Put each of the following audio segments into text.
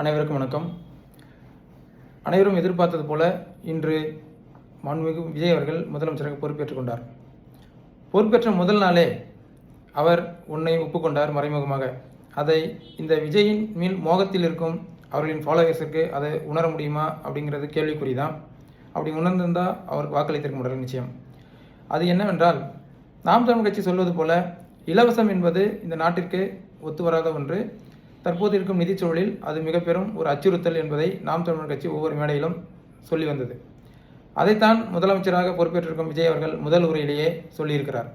அனைவருக்கும் வணக்கம். அனைவரும் எதிர்பார்த்தது போல இன்று மாண்புமிகு விஜய் அவர்கள் முதலமைச்சராக பொறுப்பேற்றுக் கொண்டார். பொறுப்பேற்ற முதல் நாளே அவர் ஒன்றை ஒப்புக்கொண்டார் மறைமுகமாக. அதை இந்த விஜயின் மேல் மோகத்தில் இருக்கும் அவர்களின் ஃபாலோவர்ஸுக்கு அதை உணர முடியுமா அப்படிங்கிறது கேள்விக்குறி தான். அப்படி உணர்ந்திருந்தால் அவருக்கு வாக்களித்திருக்க முடியல நிச்சயம். அது என்னவென்றால், நாம் தமிழ் கட்சி சொல்வது போல இலவசம் என்பது இந்த நாட்டிற்கு ஒத்துவராத ஒன்று. தற்போது இருக்கும் நிதிச்சூழலில் அது மிக பெரும் ஒரு அச்சுறுத்தல் என்பதை நாம் தமிழர் கட்சி ஒவ்வொரு மேடையிலும் சொல்லி வந்தது. அதைத்தான் முதலமைச்சராக பொறுப்பேற்றிருக்கும் விஜய் அவர்கள் முதல் உரையிலேயே சொல்லியிருக்கிறார்.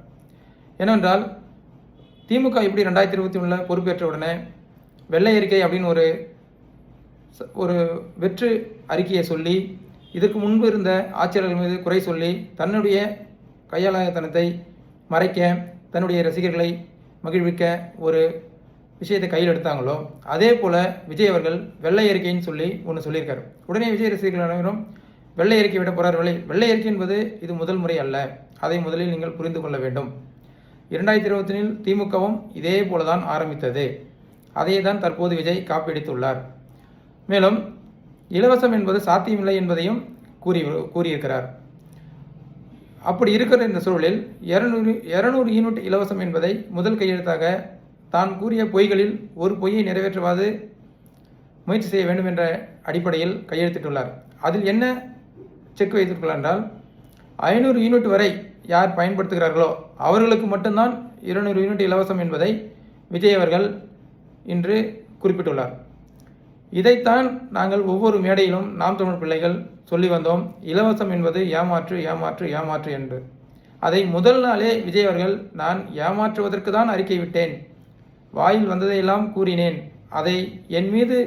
ஏனென்றால், திமுக இப்படி 2021 பொறுப்பேற்ற உடனே வெள்ளை அறிக்கை அப்படின்னு ஒரு வெற்று அறிக்கையை சொல்லி, இதற்கு முன்பு இருந்த ஆட்சியாளர்கள் மீது குறை சொல்லி, தன்னுடைய கையாளத்தனத்தை மறைக்க, தன்னுடைய ரசிகர்களை மகிழ்விக்க ஒரு விஷயத்தை கையில் எடுத்தாங்களோ, அதே போல் விஜய் அவர்கள் வெள்ளை அறிக்கைன்னு சொல்லி ஒன்று சொல்லியிருக்காரு. உடனே விஜய் ரசிகர்கள் அனைவரும் வெள்ளை அறிக்கை விட போகிறார். வெள்ளை அறிக்கை என்பது இது முதல் முறை அல்ல. அதை முதலில் நீங்கள் புரிந்து கொள்ள வேண்டும். 2021 திமுகவும் இதே போல தான் ஆரம்பித்தது. அதையே தான் தற்போது விஜய் காப்பியடித்துள்ளார். மேலும் இலவசம் என்பது சாத்தியமில்லை என்பதையும் கூறியிருக்கிறார். அப்படி இருக்கிற இந்த சூழலில் 200 யூனிட் இலவசம் என்பதை முதல் கையெழுத்தாக தான் கூறிய பொய்களில் ஒரு பொய்யை நிறைவேற்றுவது முயற்சி செய்ய வேண்டும் என்ற அடிப்படையில் கையெழுத்திட்டுள்ளார். அதில் என்ன செக் வைத்திருக்கிறார் என்றால், 500 யூனிட் வரை யார் பயன்படுத்துகிறார்களோ அவர்களுக்கு மட்டும்தான் 200 யூனிட் இலவசம் என்பதை விஜய் அவர்கள் இன்று குறிப்பிட்டுள்ளார். இதைத்தான் நாங்கள் ஒவ்வொரு மேடையிலும் நாம் தமிழ் பிள்ளைகள் சொல்லி வந்தோம். இலவசம் என்பது ஏமாற்று ஏமாற்று ஏமாற்று என்று. அதை முதல் நாளே விஜய் அவர்கள், நான் ஏமாற்றுவதற்கு தான் அறிக்கை விட்டேன், வாயில் வந்ததையெல்லாம் கூறினேன், அதை என் மீது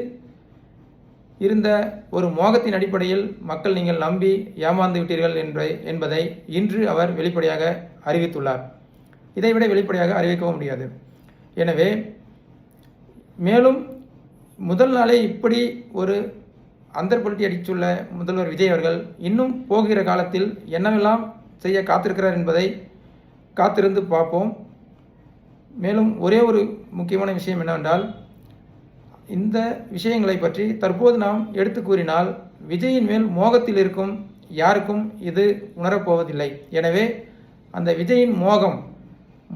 இருந்த ஒரு மோகத்தின் அடிப்படையில் மக்கள் நீங்கள் நம்பி ஏமாந்து விட்டீர்கள் என்பதை இன்று அவர் வெளிப்படையாக அறிவித்துள்ளார். இதைவிட வெளிப்படையாக அறிவிக்கவும் முடியாது. எனவே மேலும் முதல் நாளே இப்படி ஒரு அந்தர்பல்ட்டி அடித்துள்ள முதல்வர் விஜய் அவர்கள் இன்னும் போகிற காலத்தில் என்னவெல்லாம் செய்ய காத்திருக்கிறார் என்பதை காத்திருந்து பார்ப்போம். மேலும் ஒரே ஒரு முக்கியமான விஷயம் என்னவென்றால், இந்த விஷயங்களை பற்றி தற்போது நாம் எடுத்து கூறினால் விஜயின் மேல் மோகத்தில் இருக்கும் யாருக்கும் இது உணரப்போவதில்லை. எனவே அந்த விஜயின்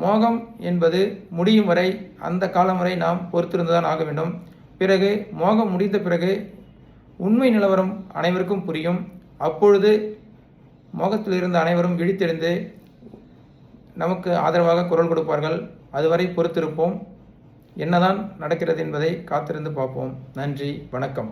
மோகம் என்பது முடியும் வரை, அந்த காலம் வரை நாம் பொறுத்திருந்துதான் ஆக வேண்டும். பிறகு மோகம் முடிந்த பிறகு உண்மை நிலவரம் அனைவருக்கும் புரியும். அப்பொழுது மோகத்தில் இருந்த அனைவரும் விழித்தெழுந்து நமக்கு ஆதரவாக குரல் கொடுப்பார்கள். அதுவரை பொறுத்திருப்போம். என்னதான் நடக்கிறது என்பதை காத்திருந்து பார்ப்போம். நன்றி, வணக்கம்.